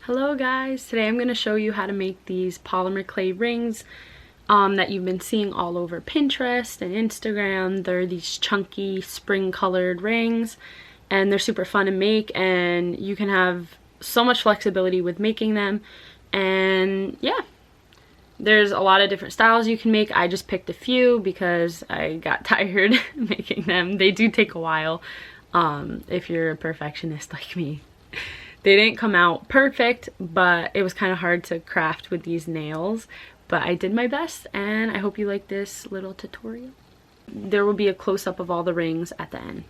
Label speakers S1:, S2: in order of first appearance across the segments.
S1: Hello guys, today I'm going to show you how to make these polymer clay rings that you've been seeing all over Pinterest and Instagram. They're these chunky spring colored rings and they're super fun to make, and you can have so much flexibility with making them. And yeah, there's a lot of different styles you can make. I just picked a few because I got tired making them. They do take a while if you're a perfectionist like me. They didn't come out perfect, but it was kind of hard to craft with these nails. But I did my best, and I hope you like this little tutorial. There will be a close-up of all the rings at the end.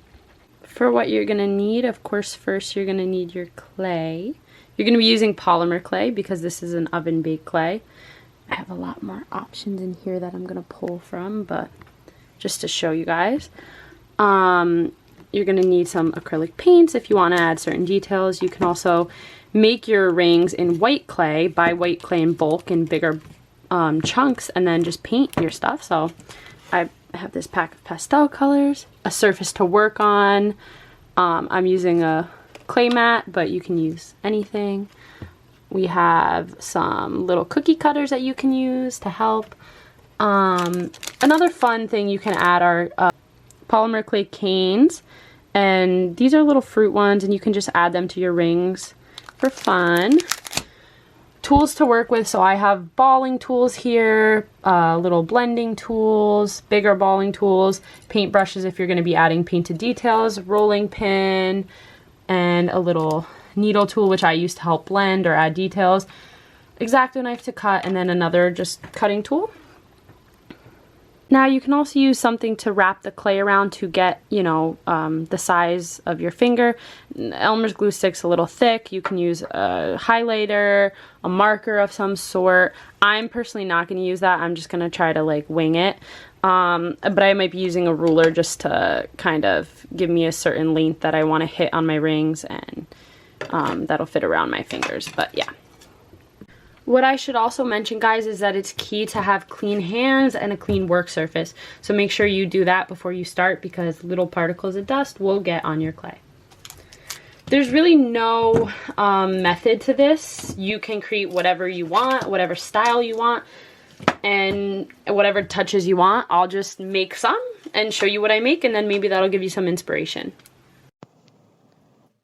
S1: For what you're going to need, of course, first you're going to need your clay. You're going to be using polymer clay because this is an oven-baked clay. I have a lot more options in here that I'm going to pull from, but just to show you guys. You're going to need some acrylic paints if you want to add certain details. You can also make your rings in white clay, buy white clay in bulk in bigger chunks, and then just paint your stuff. So I have this pack of pastel colors, a surface to work on. I'm using a clay mat, but you can use anything. We have some little cookie cutters that you can use to help. Another fun thing you can add are polymer clay canes, and these are little fruit ones, and you can just add them to your rings for fun. Tools to work with, so I have balling tools here, little blending tools, bigger balling tools, paint brushes if you're going to be adding painted details, rolling pin, and a little needle tool which I use to help blend or add details, X-Acto knife to cut, and then another just cutting tool. Now you can also use something to wrap the clay around to get, you know, the size of your finger. Elmer's glue stick's a little thick. You can use a highlighter, a marker of some sort. I'm personally not going to use that. I'm just going to try to like wing it. But I might be using a ruler just to kind of give me a certain length that I want to hit on my rings, and that'll fit around my fingers. But yeah. What I should also mention, guys, is that it's key to have clean hands and a clean work surface. So make sure you do that before you start, because little particles of dust will get on your clay. There's really no method to this. You can create whatever you want, whatever style you want, and whatever touches you want. I'll just make some and show you what I make, and then maybe that'll give you some inspiration.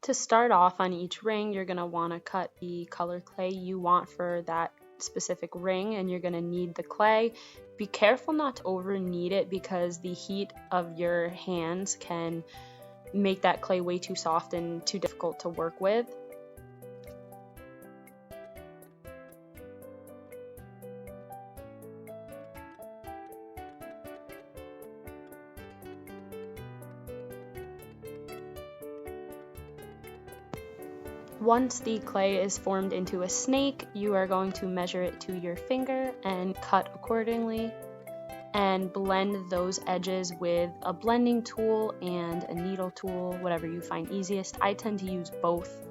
S1: To start off on each ring, you're going to want to cut the color clay you want for that specific ring, and you're going to knead the clay. Be careful not to over knead it, because the heat of your hands can make that clay way too soft and too difficult to work with. Once the clay is formed into a snake, you are going to measure it to your finger and cut accordingly, and blend those edges with a blending tool and a needle tool, whatever you find easiest. I tend to use both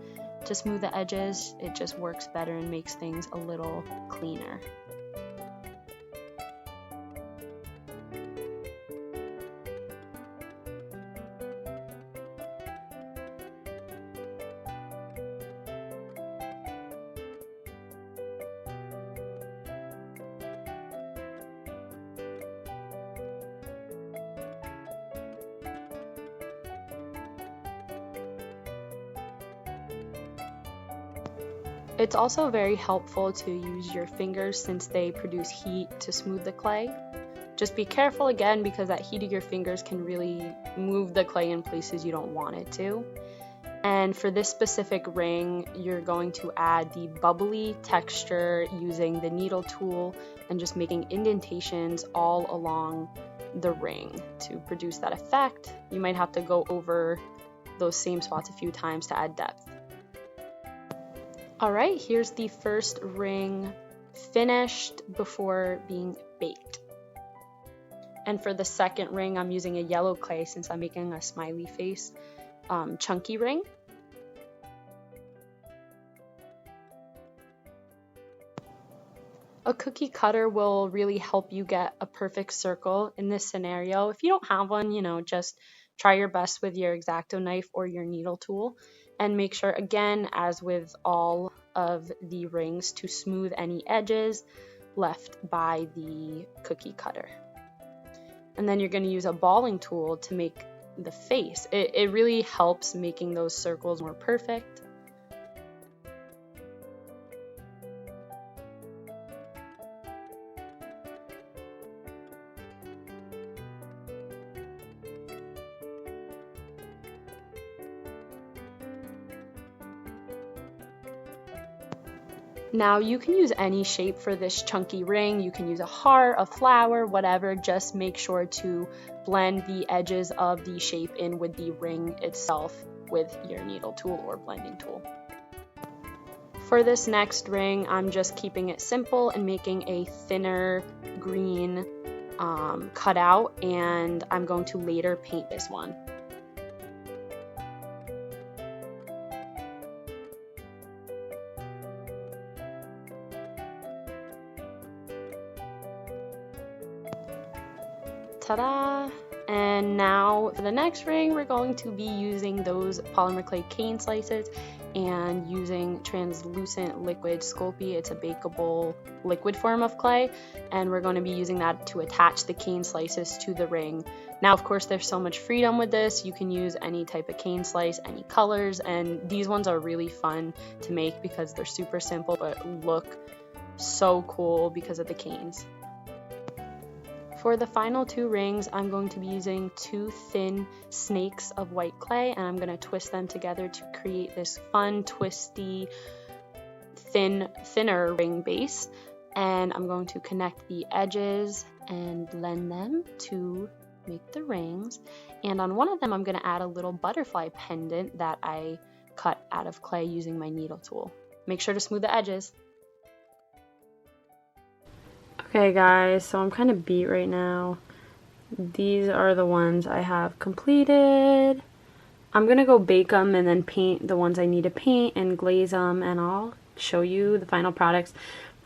S1: to smooth the edges. It just works better and makes things a little cleaner. It's also very helpful to use your fingers, since they produce heat to smooth the clay. Just be careful again, because that heat of your fingers can really move the clay in places you don't want it to. And for this specific ring, you're going to add the bubbly texture using the needle tool and just making indentations all along the ring to produce that effect. You might have to go over those same spots a few times to add depth. Alright, here's the first ring finished before being baked. And for the second ring, I'm using a yellow clay since I'm making a smiley face chunky ring. A cookie cutter will really help you get a perfect circle in this scenario. If you don't have one, you know, just try your best with your X-Acto knife or your needle tool, and make sure, again, as with all of the rings to smooth any edges left by the cookie cutter. And then you're going to use a balling tool to make the face. It really helps making those circles more perfect. Now you can use any shape for this chunky ring. You can use a heart, a flower, whatever. Just make sure to blend the edges of the shape in with the ring itself with your needle tool or blending tool. For this next ring, I'm just keeping it simple and making a thinner green cutout, and I'm going to later paint this one. Ta-da! And now for the next ring, we're going to be using those polymer clay cane slices and using translucent liquid Sculpey. It's a bakeable liquid form of clay, and we're going to be using that to attach the cane slices to the ring. Now, of course, there's so much freedom with this. You can use any type of cane slice, any colors, and these ones are really fun to make because they're super simple but look so cool because of the canes. For the final two rings, I'm going to be using two thin snakes of white clay, and I'm going to twist them together to create this fun, twisty, thinner ring base. And I'm going to connect the edges and blend them to make the rings. And on one of them, I'm going to add a little butterfly pendant that I cut out of clay using my needle tool. Make sure to smooth the edges. Okay guys, so I'm kind of beat right now. These are the ones I have completed. I'm going to go bake them and then paint the ones I need to paint and glaze them, and I'll show you the final products.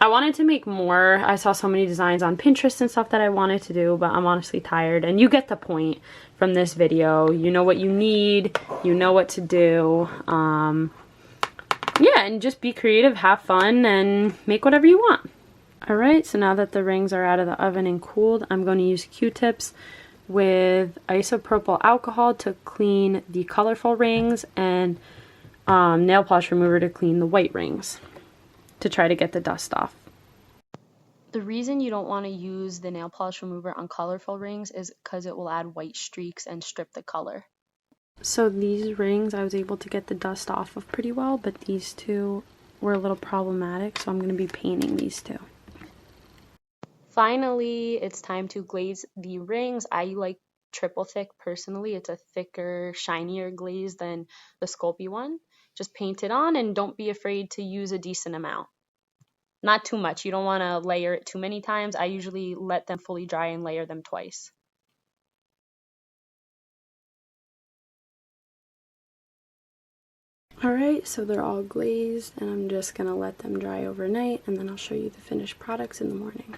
S1: I wanted to make more. I saw so many designs on Pinterest and stuff that I wanted to do, but I'm honestly tired. And you get the point from this video. You know what you need. You know what to do. Yeah, and just be creative, have fun, and make whatever you want. Alright, so now that the rings are out of the oven and cooled, I'm going to use Q-tips with isopropyl alcohol to clean the colorful rings and nail polish remover to clean the white rings to try to get the dust off. The reason you don't want to use the nail polish remover on colorful rings is because it will add white streaks and strip the color. So these rings I was able to get the dust off of pretty well, but these two were a little problematic, so I'm going to be painting these two. Finally, it's time to glaze the rings. I like triple thick personally. It's a thicker, shinier glaze than the Sculpey one. Just paint it on and don't be afraid to use a decent amount. Not too much. You don't want to layer it too many times. I usually let them fully dry and layer them twice. Alright, so they're all glazed and I'm just going to let them dry overnight, and then I'll show you the finished products in the morning.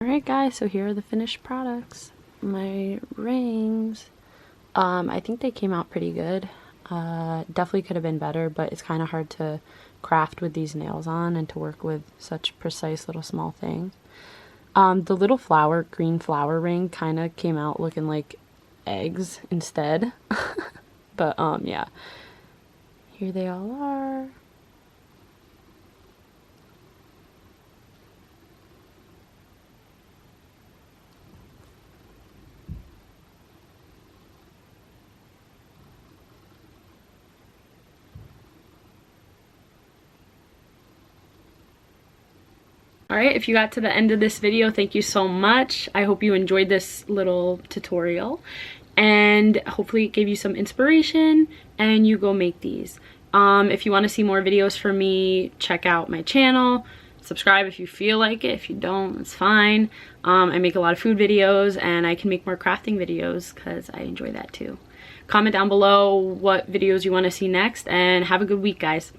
S1: Alright guys, so here are the finished products. My rings, I think they came out pretty good. Definitely could have been better, but it's kind of hard to craft with these nails on and to work with such precise little small things. The little green flower ring kind of came out looking like eggs instead. But yeah, here they all are. Alright, if you got to the end of this video, thank you so much. I hope you enjoyed this little tutorial, and hopefully it gave you some inspiration and you go make these. If you want to see more videos from me, check out my channel. Subscribe if you feel like it. If you don't, it's fine. I make a lot of food videos, and I can make more crafting videos because I enjoy that too. Comment down below what videos you want to see next, and have a good week, guys.